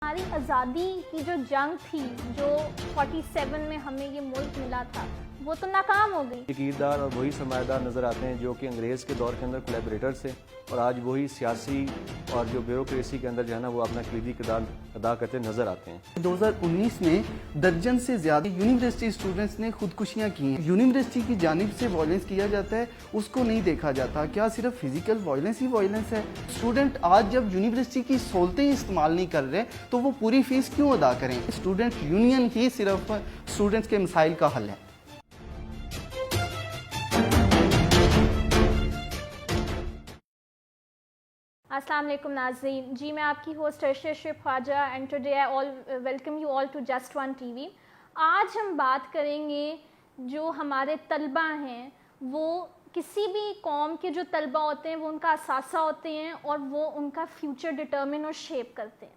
ہماری آزادی کی جو جنگ تھی، جو 47 میں ہمیں یہ ملک ملا تھا، وہ تو ناکام ہو گئی. کردار اور وہی سرمایہ دار نظر آتے ہیں جو کہ انگریز کے دور کے اندر کولیبریٹرز تھے، اور آج وہی سیاسی اور جو بیوروکریسی کے اندر جو ہے نا وہ اپنا کلیدی کردار ادا کرتے نظر آتے ہیں. 2019 میں درجن سے زیادہ یونیورسٹی اسٹوڈنٹس نے خودکشیاں کی ہیں. یونیورسٹی کی جانب سے وائلنس کیا جاتا ہے، اس کو نہیں دیکھا جاتا. کیا صرف فزیکل وائلنس ہی وائلنس ہے؟ اسٹوڈنٹ آج جب یونیورسٹی کی سہولتیں استعمال نہیں کر رہے تو وہ پوری فیس کیوں ادا کریں؟ اسٹوڈنٹ یونین ہی صرف اسٹوڈنٹس کے مسائل کا حل ہے. السلام علیکم ناظرین، جی میں آپ کی host Arshad Khawaja and today I welcome you all to just one TV وی. آج ہم بات کریں گے جو ہمارے طلبہ ہیں، وہ کسی بھی قوم کے جو طلبہ ہوتے ہیں وہ ان کا اثاثہ ہوتے ہیں اور وہ ان کا فیوچر ڈٹرمن اور شیپ کرتے ہیں.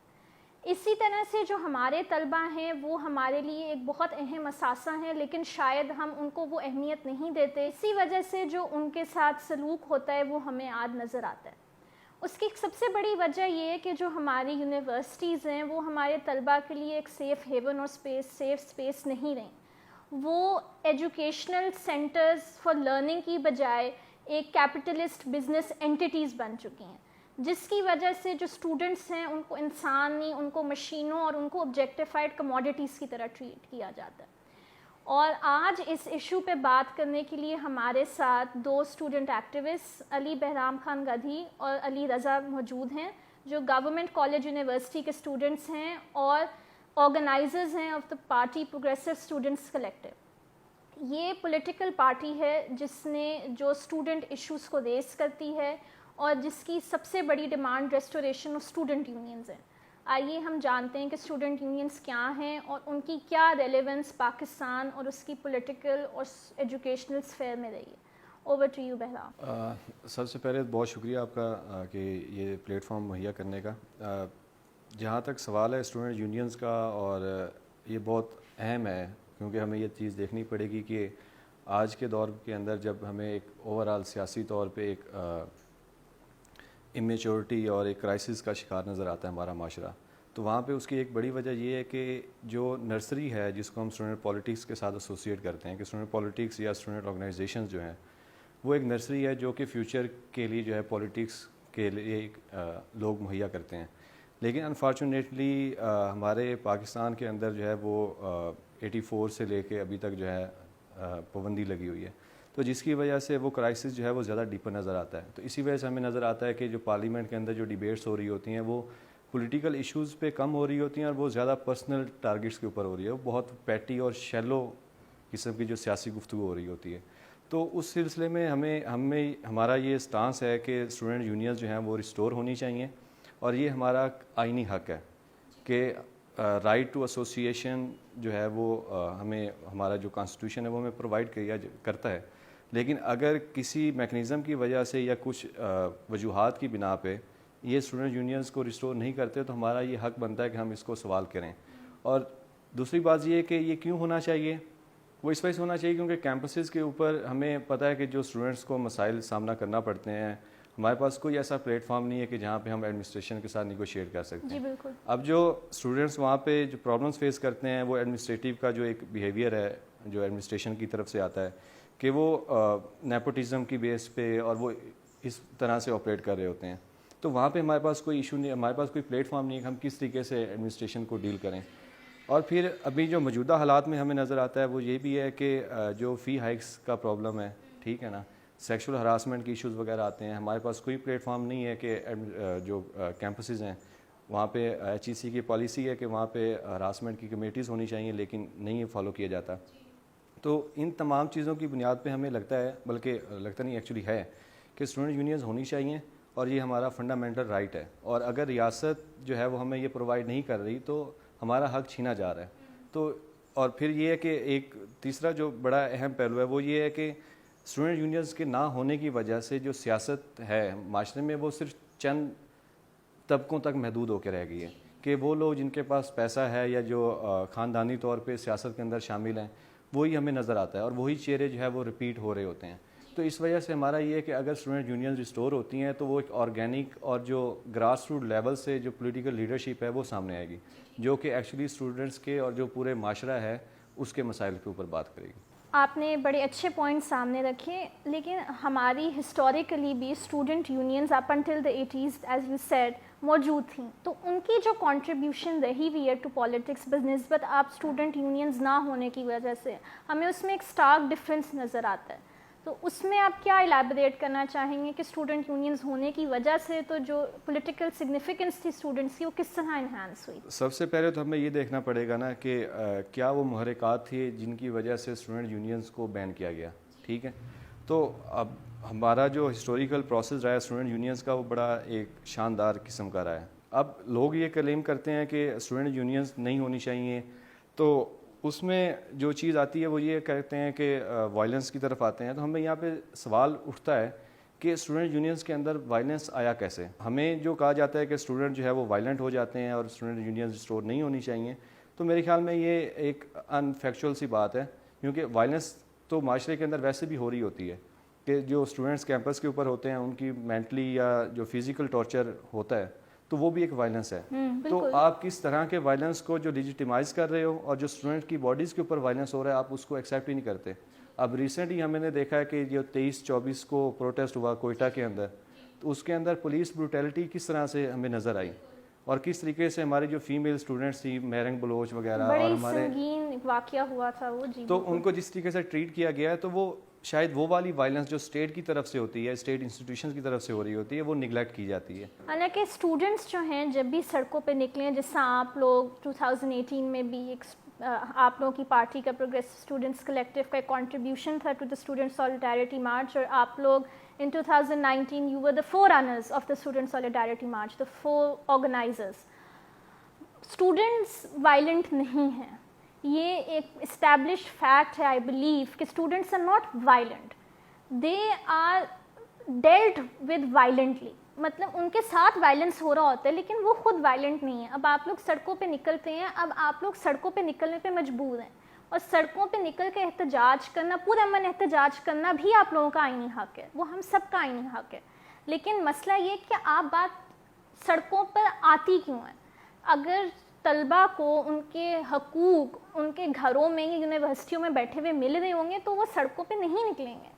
اسی طرح سے جو ہمارے طلبہ ہیں وہ ہمارے لیے ایک بہت اہم اثاثہ ہیں، لیکن شاید ہم ان کو وہ اہمیت نہیں دیتے. اسی وجہ سے جو ان کے ساتھ سلوک ہوتا ہے وہ ہمیں آج نظر آتا ہے. اس کی سب سے بڑی وجہ یہ ہے کہ جو ہماری یونیورسٹیز ہیں وہ ہمارے طلبہ کے لیے ایک سیف ہیون اور سیف اسپیس نہیں رہیں. وہ ایجوکیشنل سینٹرز فار لرننگ کی بجائے ایک کیپٹلسٹ بزنس اینٹیٹیز بن چکی ہیں، جس کی وجہ سے جو اسٹوڈنٹس ہیں ان کو انسان نہیں، ان کو مشینوں اور ان کو آبجیکٹیفائڈ کموڈیٹیز کی طرح ٹریٹ کیا جاتا ہے. اور آج اس ایشو پہ بات کرنے کے لیے ہمارے ساتھ دو اسٹوڈنٹ ایکٹیوسٹ علی بہرام خان گدھی اور علی رضا موجود ہیں، جو گورنمنٹ کالج یونیورسٹی کے اسٹوڈنٹس ہیں اور آرگنائزرز ہیں of the party progressive students collective. یہ پولیٹیکل پارٹی ہے جس نے جو اسٹوڈنٹ ایشوز کو ریز کرتی ہے اور جس کی سب سے بڑی demand restoration of student unions ہیں. آئیے ہم جانتے ہیں کہ اسٹوڈنٹ یونینز کیا ہیں اور ان کی کیا ریلیونس پاکستان اور اس کی پولیٹیکل اور ایجوکیشنل سفیر میں رہی ہے. Over to you Bahram. سب سے پہلے بہت شکریہ آپ کا کہ یہ پلیٹ فارم مہیا کرنے کا. جہاں تک سوال ہے اسٹوڈنٹ یونینز کا، اور یہ بہت اہم ہے کیونکہ ہمیں یہ چیز دیکھنی پڑے گی کہ آج کے دور کے اندر جب ہمیں ایک اوورآل سیاسی طور پہ ایک امیچورٹی اور ایک کرائسس کا شکار نظر آتا ہے ہمارا معاشرہ، تو وہاں پہ اس کی ایک بڑی وجہ یہ ہے کہ جو نرسری ہے جس کو ہم اسٹوڈنٹ پالیٹکس کے ساتھ ایسوسیٹ کرتے ہیں، کہ اسٹوڈنٹ پالیٹکس یا اسٹوڈنٹ آرگنائزیشنز جو ہیں وہ ایک نرسری ہے جو کہ فیوچر کے لیے جو ہے پالیٹکس کے لیے لوگ مہیا کرتے ہیں. لیکن انفارچونیٹلی ہمارے پاکستان کے اندر جو ہے وہ 84 سے لے کے ابھی تک جو ہے پابندی لگی ہوئی ہے، تو جس کی وجہ سے وہ کرائسس جو ہے وہ زیادہ ڈیپر نظر آتا ہے. تو اسی وجہ سے ہمیں نظر آتا ہے کہ جو پارلیمنٹ کے اندر جو ڈیبیٹس ہو رہی ہوتی ہیں وہ پولیٹیکل ایشوز پہ کم ہو رہی ہوتی ہیں اور وہ زیادہ پرسنل ٹارگٹس کے اوپر ہو رہی ہے. وہ بہت پیٹی اور شیلو قسم کی جو سیاسی گفتگو ہو رہی ہوتی ہے. تو اس سلسلے میں ہمارا یہ اسٹانس ہے کہ اسٹوڈنٹ یونینز جو ہیں وہ ریسٹور ہونی چاہیے، اور یہ ہمارا آئینی حق ہے کہ رائٹ ٹو ایسوسیشن جو ہے وہ ہمیں ہمارا جو کانسٹیٹیوشن ہے وہ ہمیں پرووائڈ کرتا ہے. لیکن اگر کسی میکنزم کی وجہ سے یا کچھ وجوہات کی بنا پہ یہ اسٹوڈنٹ یونینز کو ریسٹور نہیں کرتے تو ہمارا یہ حق بنتا ہے کہ ہم اس کو سوال کریں. اور دوسری بات یہ ہے کہ یہ کیوں ہونا چاہیے، وہ اس وجہ سے ہونا چاہیے کیونکہ کیمپسز کے اوپر ہمیں پتہ ہے کہ جو اسٹوڈنٹس کو مسائل سامنا کرنا پڑتے ہیں، ہمارے پاس کوئی ایسا پلیٹ فارم نہیں ہے کہ جہاں پہ ہم ایڈمنسٹریشن کے ساتھ نیگوشیٹ کر سکتے ہیں. جی بالکل. اب جو اسٹوڈنٹس وہاں پہ جو پرابلمس فیس کرتے ہیں وہ ایڈمنسٹریٹو کا جو ایک بیہیویئر ہے جو ایڈمنسٹریشن کی طرف سے آتا ہے کہ وہ نیپوٹزم کی بیس پہ اور وہ اس طرح سے آپریٹ کر رہے ہوتے ہیں. تو وہاں پہ ہمارے پاس کوئی ایشو نہیں، ہمارے پاس کوئی پلیٹ فارم نہیں ہے کہ ہم کس طریقے سے ایڈمنسٹریشن کو ڈیل کریں. اور پھر ابھی جو موجودہ حالات میں ہمیں نظر آتا ہے وہ یہ بھی ہے کہ جو فی ہائکس کا پرابلم ہے، ٹھیک ہے نا، سیکشول ہراسمنٹ کی ایشوز وغیرہ آتے ہیں. ہمارے پاس کوئی پلیٹ فارم نہیں ہے کہ جو کیمپسز ہیں وہاں پہ ایچ ای سی کی پالیسی ہے کہ وہاں پہ ہراسمنٹ کی کمیٹیز ہونی چاہیے، لیکن نہیں فالو کیا جاتا. تو ان تمام چیزوں کی بنیاد پہ ہمیں لگتا ہے، بلکہ لگتا نہیں ایکچولی ہے، کہ اسٹوڈنٹ یونینز ہونی چاہیے اور یہ ہمارا فنڈامنٹل رائٹ ہے. اور اگر ریاست جو ہے وہ ہمیں یہ پرووائڈ نہیں کر رہی تو ہمارا حق چھینا جا رہا ہے. تو اور پھر یہ ہے کہ ایک تیسرا جو بڑا اہم پہلو ہے وہ یہ ہے کہ اسٹوڈنٹ یونینز کے نہ ہونے کی وجہ سے جو سیاست ہے معاشرے میں وہ صرف چند طبقوں تک محدود ہو کے رہ گئی ہے، کہ وہ لوگ جن کے پاس پیسہ ہے یا جو خاندانی طور پہ سیاست کے اندر شامل ہیں وہی ہمیں نظر آتا ہے، اور وہی چہرے جو ہے وہ ریپیٹ ہو رہے ہوتے ہیں. تو اس وجہ سے ہمارا یہ ہے کہ اگر اسٹوڈنٹ یونین ریسٹور ہوتی ہیں تو وہ ایک آرگینک اور جو گراس روٹ لیول سے جو پولیٹیکل لیڈرشپ ہے وہ سامنے آئے گی، جو کہ ایکچولی اسٹوڈنٹس کے اور جو پورے معاشرہ ہے اس کے مسائل کے اوپر بات کرے گی۔ آپ نے بڑے اچھے پوائنٹ سامنے رکھے، لیکن ہماری ہسٹوریکلی بھی student unions up until the 80s as you said موجود تھیں، تو ان کی جو کنٹریبیوشن رہی ہوئی ہے ٹو پالیٹکس بنسبت آپ اسٹوڈنٹ یونینز نہ ہونے کی وجہ سے ہمیں اس میں ایک اسٹارک ڈفرینس نظر آتا ہے، تو اس میں آپ کیا الیبوریٹ کرنا چاہیں گے کہ اسٹوڈنٹ یونینز ہونے کی وجہ سے تو جو پولیٹیکل سگنیفیکنس تھی اسٹوڈنٹس کی وہ کس طرح انہانس ہوئی؟ سب سے پہلے تو ہمیں یہ دیکھنا پڑے گا نا کہ کیا وہ محرکات تھے جن کی وجہ سے اسٹوڈنٹ یونینز کو بین کیا گیا، ٹھیک ہے؟ تو اب ہمارا جو ہسٹوریکل پروسیس رہا ہے اسٹوڈنٹ یونینز کا وہ بڑا ایک شاندار قسم کا رہا ہے۔ اب لوگ یہ کلیم کرتے ہیں کہ اسٹوڈنٹ یونینز نہیں ہونی چاہیے، تو اس میں جو چیز آتی ہے وہ یہ کہتے ہیں کہ وائلنس کی طرف آتے ہیں، تو ہمیں یہاں پہ سوال اٹھتا ہے کہ اسٹوڈنٹ یونینز کے اندر وائلنس آیا کیسے؟ ہمیں جو کہا جاتا ہے کہ اسٹوڈنٹ جو ہے وہ وائلنٹ ہو جاتے ہیں اور اسٹوڈنٹ یونینز ریسٹور نہیں ہونی چاہیے، تو میرے خیال میں یہ ایک ان فیکچوئل سی بات ہے، کیونکہ وائلنس تو معاشرے کے اندر ویسے بھی ہو رہی ہوتی ہے کہ جو اسٹوڈنٹس کیمپس کے اوپر ہوتے ہیں ان کی مینٹلی یا جو فزیکل ٹارچر ہوتا ہے تو وہ بھی ایک وائلنس ہے۔ تو آپ کس طرح کے وائلنس کو جو لیجیٹیمائز کر رہے ہو اور جو اسٹوڈنٹ کی باڈیز کے اوپر وائلنس ہو رہا ہے آپ اس کو ایکسیپٹ ہی نہیں کرتے۔ اب ریسنٹلی ہم نے دیکھا ہے کہ جو 23-24 کو پروٹیسٹ ہوا کوئٹہ کے اندر، تو اس کے اندر پولیس بروٹیلٹی کس طرح سے ہمیں نظر آئی اور کس طریقے سے ہماری جو فیمیل اسٹوڈنٹس تھی مہرنگ بلوچ وغیرہ اور ہمارے سنگین واقعہ ہوا تھا وہ، جی تو ان کو جس طریقے سے ٹریٹ کیا گیا ہے تو وہ شاید وہ والی وائلنس جو اسٹیٹ کی طرف سے ہوتی ہے، اسٹیٹ انسٹیٹیوشنز کی طرف سے ہو رہی ہوتی ہے، وہ نگلیکٹ کی جاتی ہے۔ حالانکہ اسٹوڈنٹس جو ہیں جب بھی سڑکوں پہ نکلے، جیسا آپ لوگ 2018 میں بھی ایک آپ لوگوں کی پارٹی کا پروگریسو اسٹوڈنٹس کلیکٹیو کا ایک کنٹریبیوشن تھا to the student solidarity march, اور آپ لوگ in 2019 you were the forerunners of the student solidarity march, the four organizers. Students violent نہیں ہیں، یہ ایک established fact ہے I believe کہ students are not violent, they are dealt with violently، مطلب ان کے ساتھ وائلنس ہو رہا ہوتا ہے لیکن وہ خود وائلنٹ نہیں ہے۔ اب آپ لوگ سڑکوں پہ نکلتے ہیں، اب آپ لوگ سڑکوں پہ نکلنے پہ مجبور ہیں، اور سڑکوں پہ نکل کے احتجاج کرنا، پورے امن احتجاج کرنا بھی آپ لوگوں کا آئینی حق ہے، وہ ہم سب کا آئینی حق ہے، لیکن مسئلہ یہ کہ آپ بات سڑکوں پر آتی کیوں ہے؟ اگر طلبہ کو ان کے حقوق ان کے گھروں میں یونیورسٹیوں میں بیٹھے ہوئے مل رہے ہوں گے تو وہ سڑکوں پہ نہیں نکلیں گے،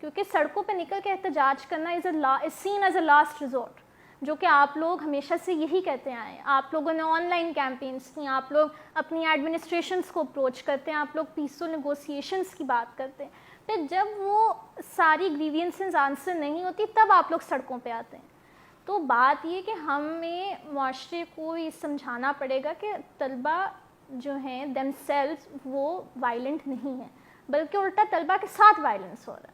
کیونکہ سڑکوں پہ نکل کے احتجاج کرنا is seen as a last resort, جو کہ آپ لوگ ہمیشہ سے یہی کہتے آئے ہیں۔ آپ لوگوں نے آن لائن کیمپینس کی، آپ لوگ اپنی ایڈمنسٹریشنس کو اپروچ کرتے ہیں، آپ لوگ پیسفل نیگوسیشنس کی بات کرتے ہیں، پھر جب وہ ساری گریوینسز آنسر نہیں ہوتی تب آپ لوگ سڑکوں پہ آتے ہیں۔ تو بات یہ کہ ہمیں معاشرے کو یہ سمجھانا پڑے گا کہ طلبہ جو ہیں دیم سیلف وہ وائلنٹ نہیں ہیں، بلکہ الٹا طلبہ کے ساتھ وائلنس ہو رہا ہے۔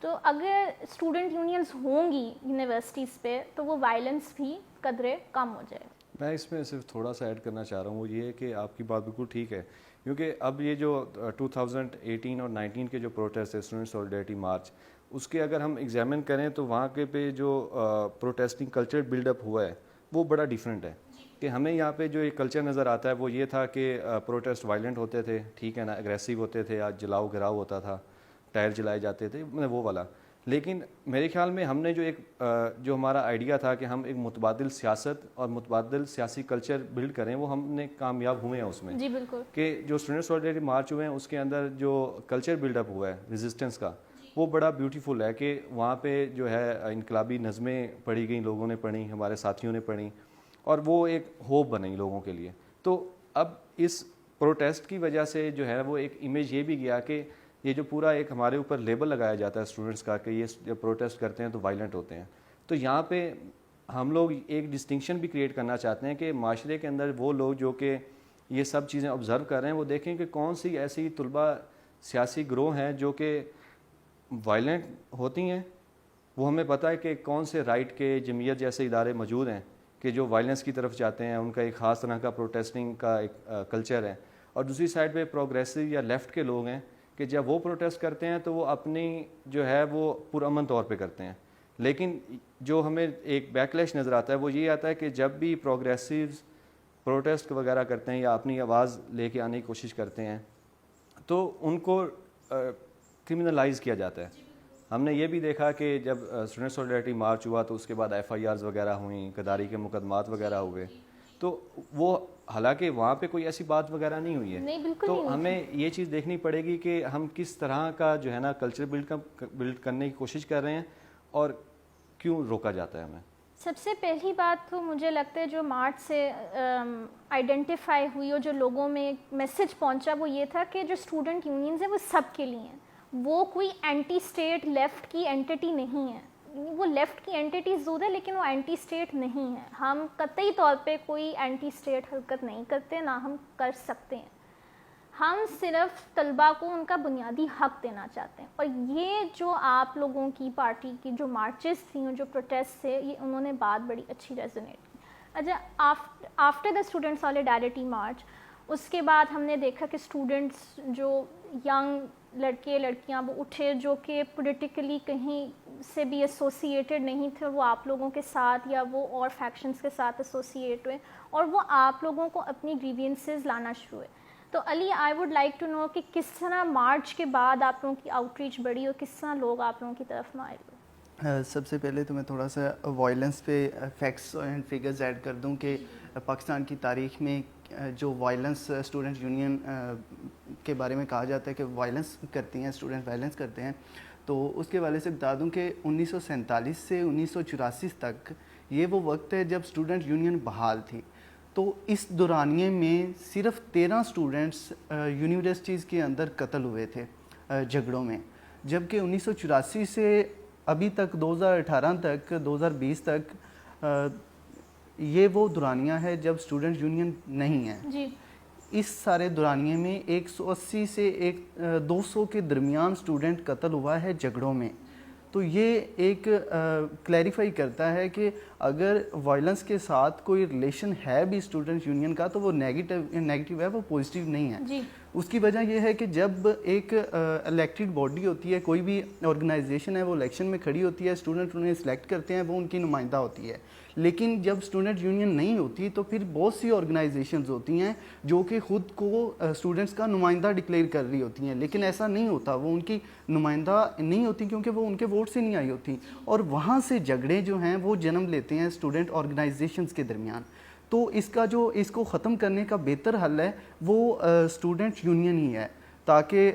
تو اگر اسٹوڈنٹ یونینز ہوں گی یونیورسٹیز پہ تو وہ وائلنس بھی قدرے کم ہو جائے گا۔ میں اس میں صرف تھوڑا سا ایڈ کرنا چاہ رہا ہوں، وہ یہ ہے کہ آپ کی بات بالکل ٹھیک ہے، کیونکہ اب یہ جو 2018 اور 19 کے جو پروٹیسٹ ہے اسٹوڈنٹ سالیڈیرٹی مارچ، اس کے اگر ہم ایگزامن کریں تو وہاں کے پہ جو پروٹیسٹنگ کلچر بلڈ اپ ہوا ہے وہ بڑا ڈیفرنٹ ہے۔ کہ ہمیں یہاں پہ جو ایک کلچر نظر آتا ہے وہ یہ تھا کہ پروٹیسٹ وائلنٹ ہوتے تھے، ٹھیک ہے نا، اگریسو ہوتے تھے، آج جلاؤ گراؤ ہوتا تھا، ٹائر جلائے جاتے تھے، وہ والا۔ لیکن میرے خیال میں ہم نے جو ایک جو ہمارا آئیڈیا تھا کہ ہم ایک متبادل سیاست اور متبادل سیاسی کلچر بلڈ کریں، وہ ہم نے کامیاب ہوئے ہیں اس میں۔ جی بالکل، کہ جو اسٹوڈنٹ سالیڈیرٹی مارچ ہوئے ہیں اس کے اندر جو کلچر بلڈ اپ ہوا ہے ریزسٹنس کا وہ بڑا بیوٹیفل ہے، کہ وہاں پہ جو ہے انقلابی نظمیں پڑھی گئیں، لوگوں نے پڑھی، ہمارے ساتھیوں نے پڑھی، اور وہ ایک ہوپ بنی لوگوں کے لیے۔ تو اب اس پروٹیسٹ کی وجہ سے جو ہے وہ ایک امیج یہ بھی گیا کہ یہ جو پورا ایک ہمارے اوپر لیبل لگایا جاتا ہے اسٹوڈنٹس کا کہ یہ جب پروٹیسٹ کرتے ہیں تو وائلنٹ ہوتے ہیں، تو یہاں پہ ہم لوگ ایک ڈسٹنکشن بھی کریٹ کرنا چاہتے ہیں کہ معاشرے کے اندر وہ لوگ جو کہ یہ سب چیزیں آبزرو کر رہے ہیں وہ دیکھیں کہ کون سی ایسی طلبہ سیاسی گروہ ہیں جو کہ وائلنٹ ہوتی ہیں، وہ ہمیں پتہ ہے کہ کون سے رائٹ کے جمعیت جیسے ادارے موجود ہیں کہ جو وائلنس کی طرف جاتے ہیں، ان کا ایک خاص طرح کا پروٹیسٹنگ کا ایک کلچر ہے، اور دوسری سائڈ پہ پروگریسو یا لیفٹ کے لوگ ہیں کہ جب وہ پروٹیسٹ کرتے ہیں تو وہ اپنی جو ہے وہ پرامن طور پہ کرتے ہیں۔ لیکن جو ہمیں ایک بیکلیش نظر آتا ہے وہ یہ آتا ہے کہ جب بھی پروگریسوز پروٹیسٹ وغیرہ کرتے ہیں یا اپنی آواز لے کے آنے کی کوشش کرتے ہیں تو ان کو کرمنلائز کیا جاتا ہے۔ ہم نے یہ بھی دیکھا کہ جب اسٹوڈنٹ سولیڈرٹی مارچ ہوا تو اس کے بعد FIRs وغیرہ ہوئیں، غداری کے مقدمات وغیرہ ہوئے، تو وہ حالانکہ وہاں پہ کوئی ایسی بات وغیرہ نہیں ہوئی ہے، تو ہمیں یہ چیز دیکھنی پڑے گی کہ ہم کس طرح کا جو ہے نا کلچر بلڈ کرنے کی کوشش کر رہے ہیں اور کیوں روکا جاتا ہے ہمیں. سب سے پہلی بات تو مجھے لگتا ہے جو مارچ سے آئیڈینٹیفائی ہوئی اور جو لوگوں میں میسج پہنچا وہ یہ تھا کہ جو اسٹوڈنٹ یونینز ہیں وہ سب کے لیے ہیں، وہ کوئی اینٹی اسٹیٹ لیفٹ کی اینٹی نہیں ہے. وہ لیفٹ کی اینٹی ضرور ہے لیکن وہ اینٹی اسٹیٹ نہیں ہے. ہم قطعی طور پہ کوئی اینٹی اسٹیٹ حرکت نہیں کرتے، نہ ہم کر سکتے ہیں. ہم صرف طلباء کو ان کا بنیادی حق دینا چاہتے ہیں. اور یہ جو آپ لوگوں کی پارٹی کی جو مارچز تھیں، جو پروٹیسٹ تھے، یہ انہوں نے بات بڑی اچھی ریزونیٹ کی. اچھا، after the student solidarity march اس کے بعد ہم نے دیکھا کہ اسٹوڈنٹس جو ینگ لڑکے لڑکیاں وہ اٹھے جو کہ پولیٹیکلی کہیں سے بھی ایسوسیٹیڈ نہیں تھے، وہ آپ لوگوں کے ساتھ یا وہ اور فیکشنز کے ساتھ ایسوسیٹ ہوئے اور وہ آپ لوگوں کو اپنی گریوینسز لانا شروع ہوئے. تو Ali, I would like to know کہ کس طرح مارچ کے بعد آپ لوگوں کی آؤٹ ریچ بڑھی اور کس طرح لوگ آپ لوگوں کی طرف مائل ہوئے. سب سے پہلے تو میں تھوڑا سا وائلنس پہ فیکٹس اینڈ فگرز ایڈ کر دوں کہ پاکستان کی تاریخ میں جو وائلنس اسٹوڈنٹ یونین کے بارے میں کہا جاتا ہے کہ وائلنس کرتی ہیں، اسٹوڈنٹ وائلنس کرتے ہیں، تو اس کے حوالے سے بتا دوں کہ 1947 سے 1984 تک یہ وہ وقت ہے جب اسٹوڈنٹ یونین بحال تھی. تو اس دورانیے میں صرف 13 اسٹوڈنٹس یونیورسٹیز کے اندر قتل ہوئے تھے جھگڑوں میں، جبکہ 1984 سے ابھی تک 2018 تک 2020 تک یہ وہ دورانیہ ہے جب اسٹوڈنٹ یونین نہیں ہے. جی. اس سارے دورانیے میں 180 سے 200 کے درمیان اسٹوڈنٹ قتل ہوا ہے جھگڑوں میں. تو یہ ایک کلیریفائی کرتا ہے کہ اگر وائلنس کے ساتھ کوئی ریلیشن ہے بھی اسٹوڈنٹ یونین کا تو وہ نیگیٹو ہے، وہ پازیٹیو نہیں ہے. جی. اس کی وجہ یہ ہے کہ جب ایک الیکٹڈ باڈی ہوتی ہے، کوئی بھی آرگنائزیشن ہے، وہ الیکشن میں کھڑی ہوتی ہے، اسٹوڈنٹ انہیں سلیکٹ کرتے ہیں، وہ ان کی نمائندہ ہوتی ہے. لیکن جب اسٹوڈنٹ یونین نہیں ہوتی تو پھر بہت سی آرگنائزیشنز ہوتی ہیں جو کہ خود کو اسٹوڈنٹس کا نمائندہ ڈکلیئر کر رہی ہوتی ہیں، لیکن ایسا نہیں ہوتا، وہ ان کی نمائندہ نہیں ہوتی کیونکہ وہ ان کے ووٹ سے نہیں آئی ہوتی. اور وہاں سے جھگڑے جو ہیں وہ جنم لیتے ہیں اسٹوڈنٹ آرگنائزیشنز کے درمیان. تو اس کو ختم کرنے کا بہتر حل ہے وہ اسٹوڈنٹ یونین ہی ہے، تاکہ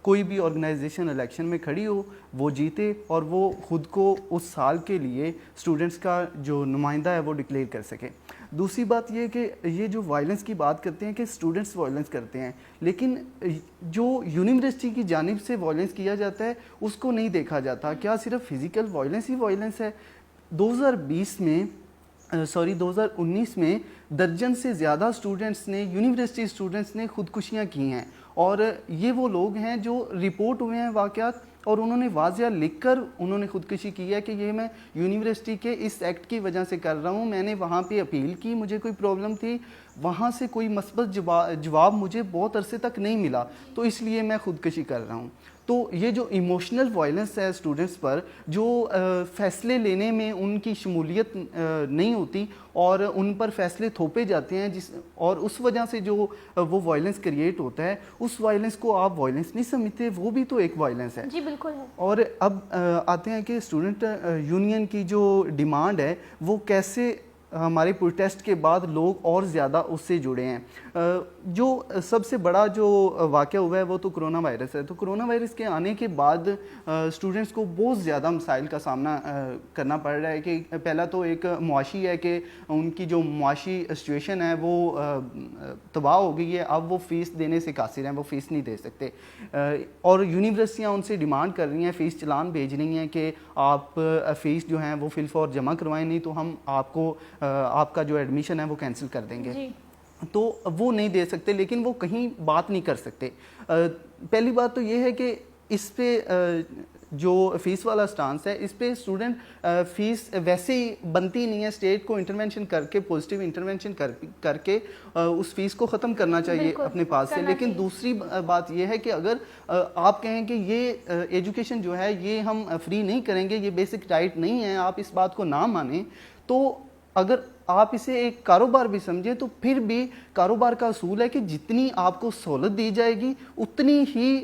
کوئی بھی آرگنائزیشن الیکشن میں کھڑی ہو، وہ جیتے اور وہ خود کو اس سال کے لیے اسٹوڈنٹس کا جو نمائندہ ہے وہ ڈکلیئر کر سکے. دوسری بات یہ کہ یہ جو وائلنس کی بات کرتے ہیں کہ اسٹوڈنٹس وائلنس کرتے ہیں، لیکن جو یونیورسٹی کی جانب سے وائلنس کیا جاتا ہے اس کو نہیں دیکھا جاتا. کیا صرف فزیکل وائلنس ہی وائلنس ہے؟ 2019 میں درجن سے زیادہ اسٹوڈنٹس نے، یونیورسٹی اسٹوڈنٹس نے خودکشیاں کی ہیں، اور یہ وہ لوگ ہیں جو رپورٹ ہوئے ہیں واقعات اور انہوں نے واضح لکھ کر انہوں نے خودکشی کی ہے کہ یہ میں یونیورسٹی کے اس ایکٹ کی وجہ سے کر رہا ہوں، میں نے وہاں پہ اپیل کی، مجھے کوئی پرابلم تھی، وہاں سے کوئی مثبت جواب مجھے بہت عرصے تک نہیں ملا، تو اس لیے میں خودکشی کر رہا ہوں. تو یہ جو ایموشنل وائلنس ہے اسٹوڈنٹس پر، جو فیصلے لینے میں ان کی شمولیت نہیں ہوتی اور ان پر فیصلے تھوپے جاتے ہیں، اور اس وجہ سے جو وہ وائلنس کریٹ ہوتا ہے، اس وائلنس کو آپ وائلنس نہیں سمجھتے، وہ بھی تو ایک وائلنس ہے. جی بالکل ہے. اور اب آتے ہیں کہ اسٹوڈنٹ یونین کی جو ڈیمانڈ ہے وہ کیسے ہمارے پروٹیسٹ کے بعد لوگ اور زیادہ اس سے جڑے ہیں. جو سب سے بڑا جو واقعہ ہوا ہے وہ تو کرونا وائرس ہے. تو کرونا وائرس کے آنے کے بعد اسٹوڈنٹس کو بہت زیادہ مسائل کا سامنا کرنا پڑ رہا ہے. کہ پہلا تو ایک معاشی ہے کہ ان کی جو معاشی سچویشن ہے وہ تباہ ہو گئی ہے. اب وہ فیس دینے سے قاصر ہیں، وہ فیس نہیں دے سکتے، اور یونیورسٹیاں ان سے ڈیمانڈ کر رہی ہیں، فیس چلان بھیج رہی ہیں کہ آپ فیس جو ہیں وہ فل فور جمع کروائیں، نہیں تو ہم آپ کا جو ایڈمیشن ہے وہ کینسل کر دیں گے. تو وہ نہیں دے سکتے، لیکن وہ کہیں بات نہیں کر سکتے. پہلی بات تو یہ ہے کہ اس پہ جو فیس والا سٹانس ہے، اس پہ اسٹوڈنٹ فیس ویسے ہی بنتی نہیں ہے. اسٹیٹ کو انٹرونشن کر کے، پوزیٹیو انٹرونشن کر کے اس فیس کو ختم کرنا چاہیے اپنے پاس سے. لیکن دوسری بات یہ ہے کہ اگر آپ کہیں کہ یہ ایجوکیشن جو ہے یہ ہم فری نہیں کریں گے، یہ بیسک رائٹ نہیں ہے، آپ اس بات کو نہ مانیں، تو اگر آپ اسے ایک کاروبار بھی سمجھیں تو پھر بھی کاروبار کا اصول ہے کہ جتنی آپ کو سہولت دی جائے گی اتنی ہی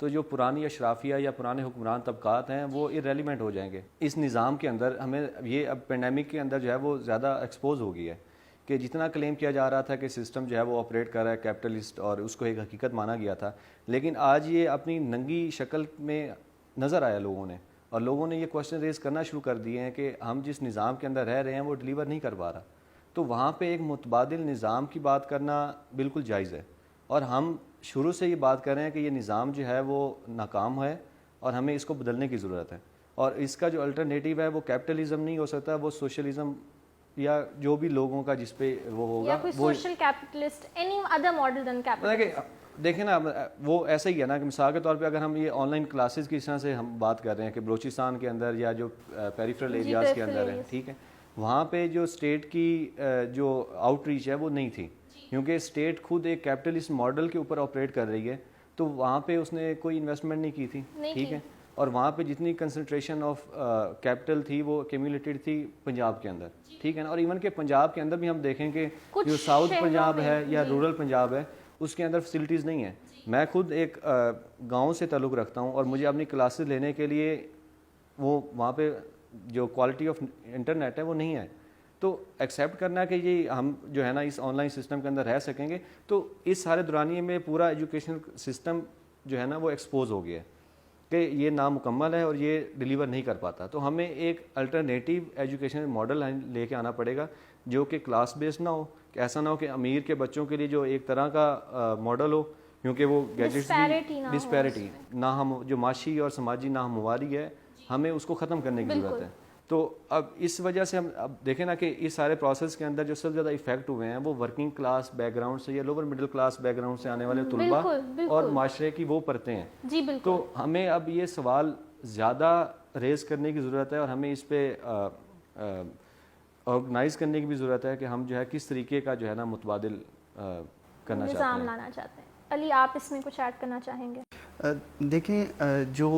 تو جو پرانی اشرافیہ یا پرانے حکمران طبقات ہیں وہ irrelevant ہو جائیں گے. اس نظام کے اندر ہمیں یہ اب پینڈیمک کے اندر جو ہے وہ زیادہ ایکسپوز ہو گئی ہے کہ جتنا کلیم کیا جا رہا تھا کہ سسٹم جو ہے وہ آپریٹ کر رہا ہے کیپٹلسٹ اور اس کو ایک حقیقت مانا گیا تھا, لیکن آج یہ اپنی ننگی شکل میں نظر آیا لوگوں نے, اور لوگوں نے یہ کوشچن ریز کرنا شروع کر دیے ہیں کہ ہم جس نظام کے اندر رہ رہے ہیں وہ ڈلیور نہیں کر پا رہا. تو وہاں پہ ایک متبادل نظام کی بات کرنا بالکل جائز ہے, اور ہم شروع سے یہ بات کر رہے ہیں کہ یہ نظام جو ہے وہ ناکام ہے اور ہمیں اس کو بدلنے کی ضرورت ہے, اور اس کا جو الٹرنیٹیو ہے وہ کیپٹلزم نہیں ہو سکتا, وہ سوشلزم یا جو بھی لوگوں کا جس پہ وہ ہوگا, یا کوئی social capitalist any other model than capitalist. دیکھیں نا وہ ایسا ہی ہے نا کہ مثال کے طور پہ اگر ہم یہ آن لائن کلاسز کی اس طرح سے ہم بات کر رہے ہیں کہ بلوچستان کے اندر یا جو پیریفرل ایریاز کے اندر ہیں, ٹھیک ہے, وہاں پہ جو اسٹیٹ کی جو آؤٹ ریچ ہے وہ نہیں تھی, کیونکہ اسٹیٹ خود ایک کیپٹلسٹ ماڈل کے اوپر آپریٹ کر رہی ہے, تو وہاں پہ اس نے کوئی انویسٹمنٹ نہیں کی تھی, ٹھیک ہے, اور وہاں پہ جتنی کنسنٹریشن آف کیپٹل تھی وہ ایکیومولیٹڈ تھی پنجاب کے اندر, ٹھیک ہے نا, اور ایون کہ پنجاب کے اندر بھی ہم دیکھیں کہ جو ساؤتھ پنجاب ہے یا رورل پنجاب ہے اس کے اندر فیسلٹیز نہیں ہیں. میں خود ایک گاؤں سے تعلق رکھتا ہوں اور مجھے اپنی کلاسز لینے کے لیے وہ وہاں پہ جو کوالٹی آف انٹرنیٹ ہے وہ نہیں ہے, تو ایکسیپٹ کرنا کہ یہ ہم جو ہے نا اس آن لائن سسٹم کے اندر رہ سکیں گے, تو اس سارے دورانیے میں پورا ایجوکیشنل سسٹم جو ہے نا وہ ایکسپوز ہو گیا ہے کہ یہ نامکمل ہے اور یہ ڈیلیور نہیں کر پاتا. تو ہمیں ایک الٹرنیٹیو ایجوکیشن ماڈل لے کے آنا پڑے گا جو کہ کلاس بیسڈ نہ ہو, کہ ایسا نہ ہو کہ امیر کے بچوں کے لیے جو ایک طرح کا ماڈل ہو, کیونکہ وہ گیجٹس ڈسپیرٹی نہ ہم جو معاشی اور سماجی ناہمواری ہے ہمیں اس کو ختم کرنے کی ضرورت ہے. تو اب اس وجہ سے ہم اب دیکھیں نا کہ اس سارے پروسیس کے اندر جو سب سے زیادہ افیکٹ ہوئے ہیں وہ ورکنگ کلاس بیک گراؤنڈ سے یا lower middle class back ground سے آنے والے طلباء اور معاشرے کی وہ پرتیں ہیں. جی بالکل. تو ہمیں اب یہ سوال زیادہ ریز کرنے کی ضرورت ہے اور ہمیں اس پہ آرگنائز کرنے کی بھی ضرورت ہے کہ ہم جو ہے کس طریقے کا جو ہے نا متبادل کرنا چاہتے ہیں, نظام لانا چاہتے ہیں. علی آپ اس میں کچھ ایڈ کرنا چاہیں گے؟ دیکھیں جو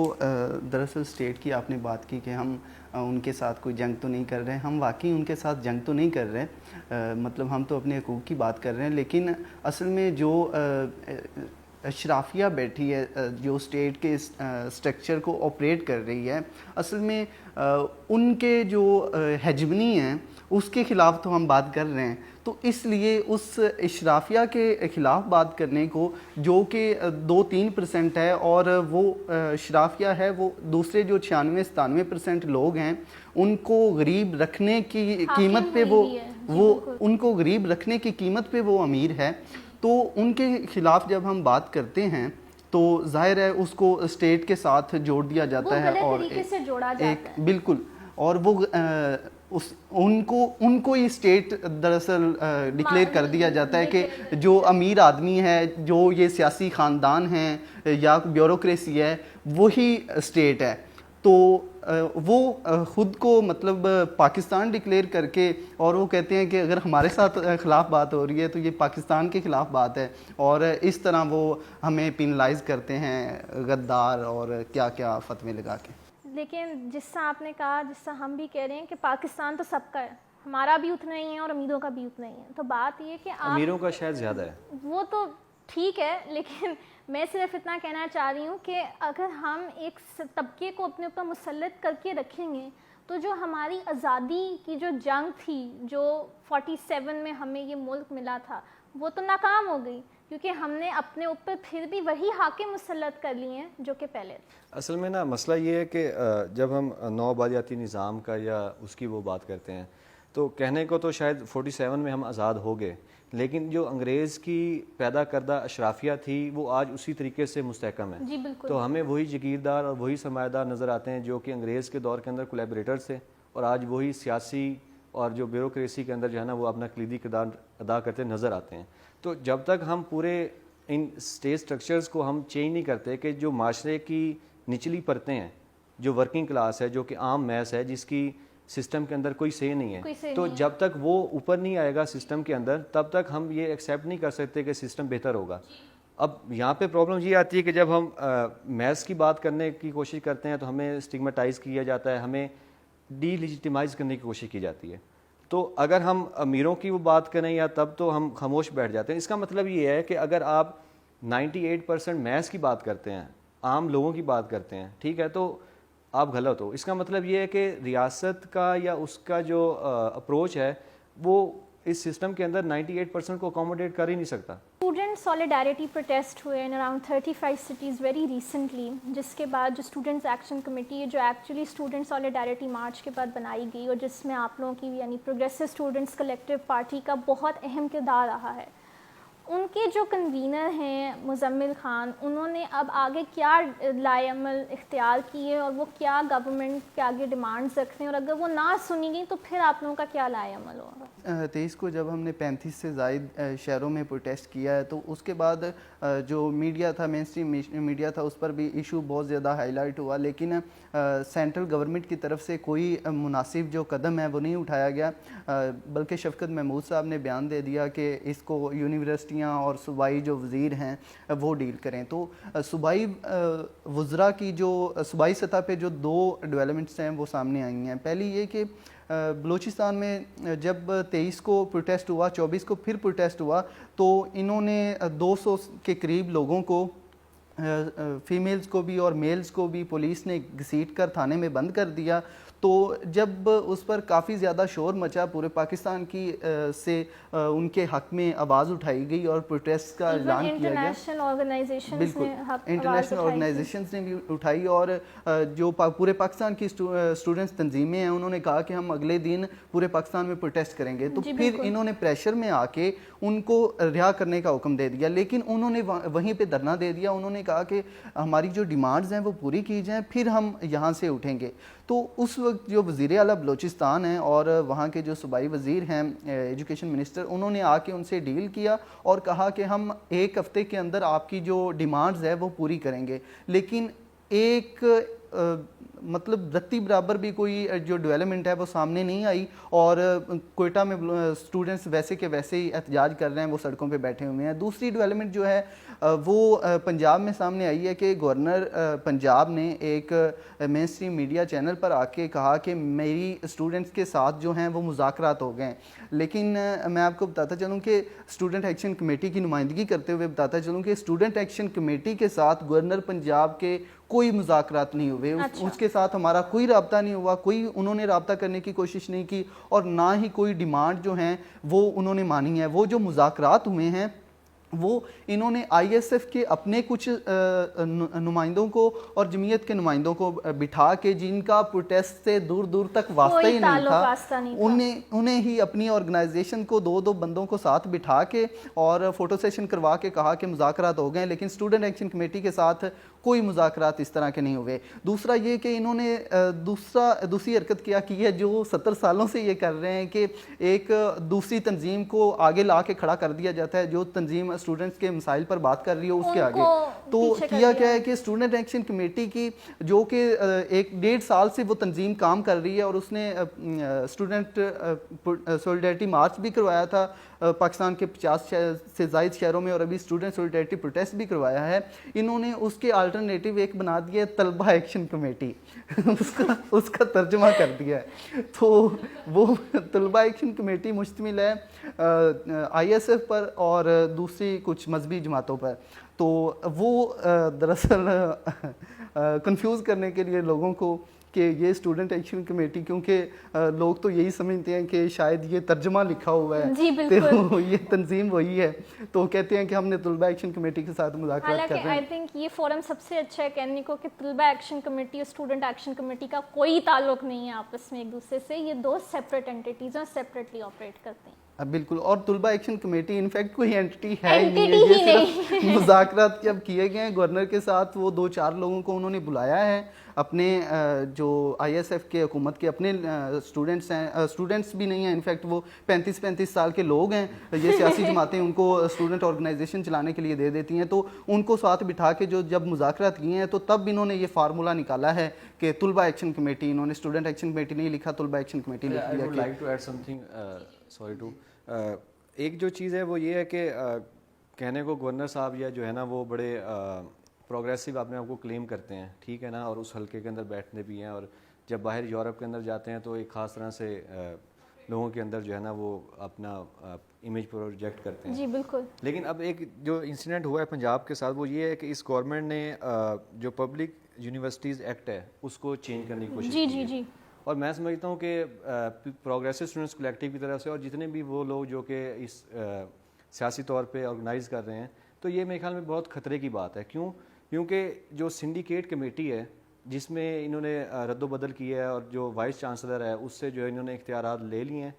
دراصل اسٹیٹ کی آپ نے بات کی کہ ہم ان کے ساتھ کوئی جنگ تو نہیں کر رہے ہیں, ہم واقعی ان کے ساتھ جنگ تو نہیں کر رہے, مطلب ہم تو اپنے حقوق کی بات کر رہے ہیں, لیکن اصل میں جو اشرافیہ بیٹھی ہے جو اسٹیٹ کے اسٹرکچر کو آپریٹ کر رہی ہے, اصل میں ان کے جو ہیجمنی ہیں اس کے خلاف تو ہم بات کر رہے ہیں. تو اس لیے اس اشرافیہ کے خلاف بات کرنے کو جو کہ 2-3% ہے, اور وہ اشرافیہ ہے وہ دوسرے جو 96-97% لوگ ہیں ان کو غریب رکھنے کی قیمت پہ وہ ان کو غریب رکھنے کی قیمت پہ وہ امیر ہے. تو ان کے خلاف جب ہم بات کرتے ہیں تو ظاہر ہے اس کو اسٹیٹ کے ساتھ جوڑ دیا جاتا ہے, اور ایک بالکل, اور وہ ان کو یہ اسٹیٹ دراصل ڈکلیئر کر دیا جاتا ہے کہ جو امیر آدمی ہے, جو یہ سیاسی خاندان ہیں یا بیوروکریسی ہے, وہی اسٹیٹ ہے. تو وہ خود کو مطلب پاکستان ڈکلیئر کر کے, اور وہ کہتے ہیں کہ اگر ہمارے ساتھ خلاف بات ہو رہی ہے تو یہ پاکستان کے خلاف بات ہے, اور اس طرح وہ ہمیں پینلائز کرتے ہیں غدار اور کیا کیا فتوے لگا کے. لیکن جس طرح آپ نے کہا, جس طرح ہم بھی کہہ رہے ہیں کہ پاکستان تو سب کا ہے, ہمارا بھی اتنا ہی ہے اور امیروں کا بھی اتنا ہی ہے. تو بات یہ کہ امیروں کا شاید زیادہ ہے, وہ تو ٹھیک ہے, لیکن میں صرف اتنا کہنا چاہ رہی ہوں کہ اگر ہم ایک طبقے کو اپنے اوپر مسلط کر کے رکھیں گے تو جو ہماری آزادی کی جو جنگ تھی, جو 47 میں ہمیں یہ ملک ملا تھا, وہ تو ناکام ہو گئی, کیونکہ ہم نے اپنے اوپر پھر بھی وہی حاکم مسلط کر لیے ہیں جو کہ پہلے. اصل میں نا مسئلہ یہ ہے کہ جب ہم نو آبادیاتی نظام کا یا اس کی وہ بات کرتے ہیں تو کہنے کو تو شاید 47 میں ہم آزاد ہو گئے, لیکن جو انگریز کی پیدا کردہ اشرافیہ تھی وہ آج اسی طریقے سے مستحکم ہے. جی بالکل. تو ہمیں وہی جگیردار اور وہی سرمایہ دار نظر آتے ہیں جو کہ انگریز کے دور کے اندر کولیبریٹرز تھے, اور آج وہی سیاسی اور جو بیوروکریسی کے اندر جو ہے نا وہ اپنا کلیدی کردار ادا کرتے نظر آتے ہیں. تو جب تک ہم پورے ان اسٹیٹ سٹرکچرز کو ہم چینج نہیں کرتے کہ جو معاشرے کی نچلی پرتیں ہیں, جو ورکنگ کلاس ہے, جو کہ عام میس ہے, جس کی سسٹم کے اندر کوئی سے نہیں ہے, تو جب تک وہ اوپر نہیں آئے گا سسٹم کے اندر تب تک ہم یہ ایکسیپٹ نہیں کر سکتے کہ سسٹم بہتر ہوگا. اب یہاں پہ پرابلم یہ آتی ہے کہ جب ہم میس کی بات کرنے کی کوشش کرتے ہیں تو ہمیں اسٹگمیٹائز کیا جاتا ہے, ہمیں ڈی لیجیٹیمائز کرنے کی کوشش کی جاتی ہے. تو اگر ہم امیروں کی وہ بات کریں یا تب تو ہم خاموش بیٹھ جاتے ہیں. اس کا مطلب یہ ہے کہ اگر آپ 98% میس کی بات کرتے ہیں عام لوگوں کی بات کرتے ہیں, ٹھیک ہے, تو آپ غلط ہو. اس کا مطلب یہ ہے کہ ریاست کا یا اس کا جو اپروچ ہے وہ اس سسٹم کے اندر 98% کو اکوموڈیٹ کر ہی نہیں سکتا. اسٹوڈنٹ سالیڈیرٹی پروٹیسٹ ہوئے in around 35 cities very recently, جس کے بعد جو اسٹوڈنٹس ایکشن کمیٹی ہے جو ایکچولی اسٹوڈنٹ سالیڈیرٹی مارچ کے بعد بنائی گئی, اور جس میں آپ لوگوں کی یعنی پروگریسو اسٹوڈنٹس کلیکٹیو پارٹی کا بہت اہم کردار رہا ہے, ان کے جو کنوینر ہیں مزمل خان, انہوں نے اب آگے کیا لائے عمل اختیار کیے اور وہ کیا گورنمنٹ کے آگے ڈیمانڈز رکھتے ہیں, اور اگر وہ نہ سنی گئی تو پھر آپ لوگوں کا کیا لائے عمل ہوگا؟ 23 کو جب ہم نے 35 سے زائد شہروں میں پروٹیسٹ کیا ہے تو اس کے بعد جو میڈیا تھا, مین اسٹریم میڈیا تھا, اس پر بھی ایشو بہت زیادہ ہائی لائٹ ہوا, لیکن سینٹرل گورنمنٹ کی طرف سے کوئی مناسب جو قدم ہے وہ نہیں اٹھایا گیا, بلکہ شفقت محمود صاحب نے بیان دے دیا کہ اس کو یونیورسٹیاں اور صوبائی جو وزیر ہیں وہ ڈیل کریں. تو صوبائی وزراء کی جو صوبائی سطح پہ جو 2 ڈیولپمنٹس ہیں وہ سامنے آئی ہیں. پہلی یہ کہ بلوچستان میں جب 23 کو پروٹیسٹ ہوا, 24 کو پھر پروٹیسٹ ہوا, تو انہوں نے 200 کے قریب لوگوں کو, فیمیلز کو بھی اور میلز کو بھی پولیس نے گھسیٹ کر تھانے میں بند کر دیا. تو جب اس پر کافی زیادہ شور مچا, پورے پاکستان کی سے ان کے حق میں آواز اٹھائی گئی اور پروٹیسٹ کا اعلان کیا گیا. بالکل, انٹرنیشنل آرگنائزیشنز نے بھی اٹھائی, اور جو پورے پاکستان کی اسٹوڈنٹس تنظیمیں ہیں انہوں نے کہا کہ ہم اگلے دن پورے پاکستان میں پروٹیسٹ کریں گے. تو پھر انہوں نے پریشر میں آ کے ان کو رہا کرنے کا حکم دے دیا, لیکن انہوں نے وہیں پہ دھرنا دے دیا. انہوں نے کہا کہ ہماری جو ڈیمانڈز ہیں وہ پوری کی جائیں, پھر ہم یہاں سے اٹھیں گے. تو اس وقت جو وزیر اعلیٰ بلوچستان ہیں اور وہاں کے جو صوبائی وزیر ہیں ایجوکیشن منسٹر, انہوں نے آ کے ان سے ڈیل کیا اور کہا کہ ہم 1 ہفتے کے اندر آپ کی جو ڈیمانڈز ہے وہ پوری کریں گے. لیکن ایک مطلب رتی برابر بھی کوئی جو ڈیولپمنٹ ہے وہ سامنے نہیں آئی, اور کوئٹہ میں اسٹوڈنٹس ویسے کے ویسے ہی احتجاج کر رہے ہیں, وہ سڑکوں پہ بیٹھے ہوئے ہیں. دوسری ڈیولپمنٹ جو ہے وہ پنجاب میں سامنے آئی ہے کہ گورنر پنجاب نے ایک مین اسٹریم میڈیا چینل پر آ کے کہا کہ میری اسٹوڈنٹس کے ساتھ جو ہیں وہ مذاکرات ہو گئے ہیں. لیکن میں آپ کو بتاتا چلوں کہ اسٹوڈنٹ ایکشن کمیٹی کی نمائندگی کرتے ہوئے بتاتا چلوں کہ اسٹوڈنٹ ایکشن کمیٹی کے ساتھ گورنر پنجاب کے کوئی مذاکرات نہیں ہوئے. اس کے ساتھ ہمارا کوئی رابطہ نہیں ہوا, کوئی انہوں نے رابطہ کرنے کی کوشش نہیں کی, اور نہ ہی کوئی ڈیمانڈ جو ہیں وہ انہوں نے مانی ہے. وہ جو مذاکرات ہوئے ہیں وہ انہوں نے آئی ایس ایف کے اپنے کچھ نمائندوں کو اور جمعیت کے نمائندوں کو بٹھا کے, جن کا پروٹیسٹ سے دور دور تک واسطہ ہی نہیں تھا, انہیں ہی اپنی آرگنائزیشن کو 2 بندوں کو ساتھ بٹھا کے اور فوٹو سیشن کروا کے کہا کہ مذاکرات ہو گئے. لیکن اسٹوڈنٹ ایکشن کمیٹی کے ساتھ کوئی مذاکرات اس طرح کے نہیں ہوئے. دوسرا یہ کہ انہوں نے دوسری حرکت کیا کی ہے جو 70 سالوں سے یہ کر رہے ہیں کہ ایک دوسری تنظیم کو آگے لا کے کھڑا کر دیا جاتا ہے, جو تنظیم اسٹوڈنٹس کے مسائل پر بات کر رہی ہے اس کے آگے. تو کیا ہے کہ اسٹوڈنٹ ایکشن کمیٹی کی جو کہ 1.5 سال سے وہ تنظیم کام کر رہی ہے, اور اس نے اسٹوڈنٹ سولیڈیرٹی مارچ بھی کروایا تھا پاکستان کے 50 سے زائد شہروں میں, اور ابھی اسٹوڈنٹ سولیڈیرٹی پروٹیسٹ بھی کروایا ہے. انہوں نے اس کے آلٹرنیٹیو ایک بنا دیا طلبہ ایکشن کمیٹی, اس کا ترجمہ کر دیا ہے. تو وہ طلبہ ایکشن کمیٹی مشتمل ہے آئی ایس ایف پر اور دوسری کچھ مذہبی جماعتوں پر. تو وہ دراصل کنفیوز کرنے کے لیے لوگوں کو کہ یہ اسٹوڈنٹ ایکشن کمیٹی, کیونکہ لوگ تو یہی سمجھتے ہیں کہ شاید یہ ترجمہ لکھا ہوا ہے, جی بالکل, تو یہ تنظیم وہی ہے, تو کہتے ہیں کہ ہم نے طلبہ ایکشن کمیٹی کے ساتھ مذاکرات کر رہے ہیں. آئی تھنک یہ فورم سب سے اچھا ہے کہنے کو کہ طلبہ ایکشن کمیٹی اور اسٹوڈنٹ ایکشن کمیٹی کا کوئی تعلق نہیں ہے آپس میں ایک دوسرے سے, یہ 2 سیپریٹ انٹیٹیز ہیں, سیپریٹلی آپریٹ کرتے ہیں. بالکل, اور طلبہ ایکشن کمیٹی انفیکٹ کوئی اینٹی ہے ہی نہیں, یہ صرف مذاکرات جب کیے گئے ہیں گورنر کے ساتھ, وہ 2-4 لوگوں کو انہوں نے بلایا ہے, اپنے جو آئی ایس ایف کے حکومت کے اپنے اسٹوڈنٹس ہیں, اسٹوڈنٹس بھی نہیں ہیں انفیکٹ, وہ 35 سال کے لوگ ہیں. یہ سیاسی جماعتیں ان کو اسٹوڈنٹ آرگنائزیشن چلانے کے لیے دے دیتی ہیں, تو ان کو ساتھ بٹھا کے جو جب مذاکرات کیے ہیں تو تب انہوں نے یہ فارمولہ نکالا ہے کہ طلبہ ایکشن کمیٹی, انہوں نے اسٹوڈنٹ ایکشن کمیٹی نہیں لکھا, طلبہ ایکشن کمیٹی لکھ دیا. ایک جو چیز ہے وہ یہ ہے کہ کہنے کو گورنر صاحب یا جو ہے نا وہ بڑے پروگریسو اپنے آپ کو کلیم کرتے ہیں, ٹھیک ہے نا, اور اس حلقے کے اندر بیٹھتے بھی ہیں, اور جب باہر یورپ کے اندر جاتے ہیں تو ایک خاص طرح سے لوگوں کے اندر جو ہے نا وہ اپنا امیج پروجیکٹ کرتے ہیں. جی بالکل. لیکن اب ایک جو انسیڈنٹ ہوا ہے پنجاب کے ساتھ وہ یہ ہے کہ اس گورنمنٹ نے جو پبلک یونیورسٹیز ایکٹ ہے اس کو چینج کرنے کی کوشش کی ہے. جی اور میں سمجھتا ہوں کہ پروگریسو اسٹوڈنٹس کلیکٹیو کی طرف سے اور جتنے بھی وہ لوگ جو کہ اس سیاسی طور پہ آرگنائز کر رہے ہیں تو یہ میرے خیال میں بہت خطرے کی بات ہے. کیونکہ جو سنڈیکیٹ کمیٹی ہے جس میں انہوں نے رد و بدل کیا ہے اور جو وائس چانسلر ہے اس سے جو ہے انہوں نے اختیارات لے لیے ہیں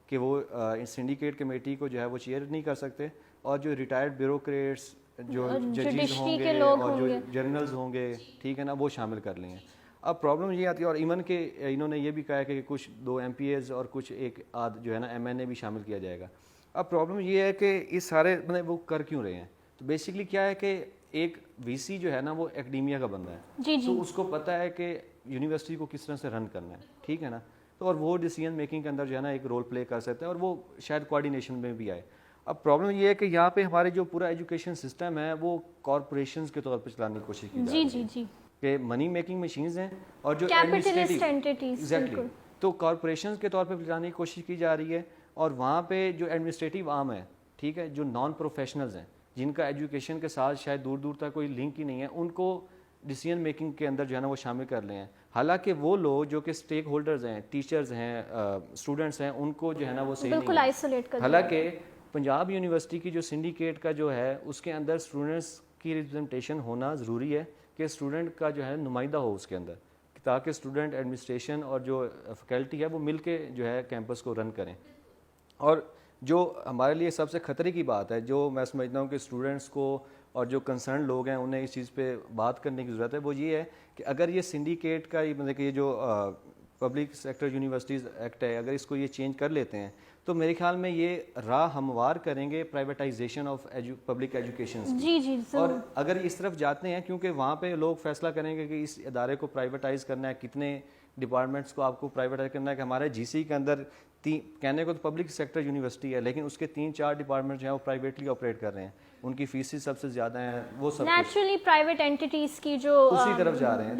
کہ وہ سنڈیکیٹ کمیٹی کو جو ہے وہ چیئر نہیں کر سکتے, اور جو ریٹائرڈ بیوروکریٹس جو ججز ہوں گے اور جو جرنلز ہوں گے ٹھیک ہے نا وہ شامل کر لیں. اب پرابلم یہ آتی ہے, اور ایون کہ انہوں نے یہ بھی کہا ہے کہ کچھ 2 MPAs اور کچھ ایک آدھ جو ہے نا MNA بھی شامل کیا جائے گا. اب پرابلم یہ ہے کہ اس سارے مطلب وہ کر کیوں رہے ہیں, تو بیسکلی کیا ہے کہ ایک VC جو ہے نا وہ ایکڈیمیا کا بندہ ہے, تو اس کو پتہ ہے کہ یونیورسٹی کو کس طرح سے رن کرنا ہے ٹھیک ہے نا, تو اور وہ ڈیسیجن میکنگ کے اندر جو ہے نا ایک رول پلے کر سکتا ہے اور وہ شاید کوآرڈینیشن میں بھی آئے. اب پرابلم یہ ہے کہ یہاں پہ ہمارے جو پورا ایجوکیشن سسٹم ہے وہ کارپوریشنز کے طور پہ چلانے کی کوشش کی جا رہی ہے کہ منی میکنگ مشینز ہیں اور جو ایگزیکٹلی تو کارپوریشنز کے طور پہ چلانے کی کوشش کی جا رہی ہے, اور وہاں پہ جو ایڈمنسٹریٹو عام ہے ٹھیک ہے, جو نان پروفیشنلز ہیں جن کا ایجوکیشن کے ساتھ شاید دور دور تک کوئی لنک ہی نہیں ہے, ان کو ڈیسیجن میکنگ کے اندر جو ہے نا وہ شامل کر لیں ہیں. حالانکہ وہ لوگ جو کہ اسٹیک ہولڈرز ہیں, ٹیچرز ہیں, اسٹوڈنٹس ہیں, ان کو جو ہے نا وہ صحیح بالکل آئسولیٹ کر. حالانکہ پنجاب یونیورسٹی کی جو سنڈیکیٹ کا جو ہے اس کے اندر اسٹوڈنٹس کی ریپرزنٹیشن ہونا ضروری ہے کہ اسٹوڈنٹ کا جو ہے نمائندہ ہو اس کے اندر, تاکہ اسٹوڈنٹ ایڈمنسٹریشن اور جو فیکلٹی ہے وہ مل کے جو ہے کیمپس کو رن کریں. اور جو ہمارے لیے سب سے خطرے کی بات ہے, جو میں سمجھتا ہوں کہ اسٹوڈنٹس کو اور جو کنسرن لوگ ہیں انہیں اس چیز پہ بات کرنے کی ضرورت ہے, وہ یہ ہے کہ اگر یہ سنڈیکیٹ کا مطلب کہ یہ جو پبلک سیکٹر یونیورسٹیز ایکٹ ہے اگر اس کو یہ چینج کر لیتے ہیں تو میرے خیال میں یہ راہ ہموار کریں گے پرائیویٹائزیشن آف پبلک ایجوکیشن. جی اور اگر اس طرف جاتے ہیں کیونکہ وہاں پہ لوگ فیصلہ کریں گے کہ اس ادارے کو پرائیویٹائز کرنا ہے, کتنے ڈپارٹمنٹس کو آپ کو پرائیویٹائز کرنا ہے, کہ ہمارے GC کے اندر کہنے کو تو پبلک سیکٹر یونیورسٹی ہے لیکن اس کے 3-4 ڈپارٹمنٹ جو ہیں وہ پرائیویٹلی آپریٹ کر رہے ہیں, ان کی فیسز سب سے زیادہ ہیں, وہ سب نیچرلی پرائیویٹ اینٹیز کی جو اسی طرف جا رہے ہیں.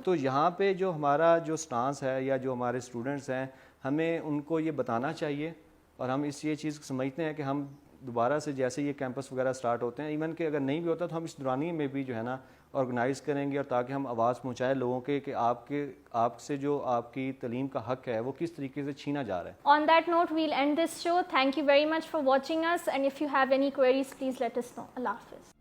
تو یہاں پہ جو ہمارا جو سٹانس ہے یا جو ہمارے اسٹوڈنٹس ہیں ہمیں ان کو یہ بتانا چاہیے, اور ہم یہ چیز سمجھتے ہیں کہ ہم دوبارہ سے جیسے یہ کیمپس وغیرہ سٹارٹ ہوتے ہیں, ایون کہ اگر نہیں بھی ہوتا تو ہم اس دورانیے میں بھی جو ہے نا آرگنائز کریں گے, اور تاکہ ہم آواز پہنچائیں لوگوں کے کہ آپ سے جو آپ کی تعلیم کا حق ہے وہ کس طریقے سے چھینا جا رہا ہے. On that note, we'll end this show. Thank you very much for watching us, and if you have any queries, please let us know. Allah Hafiz.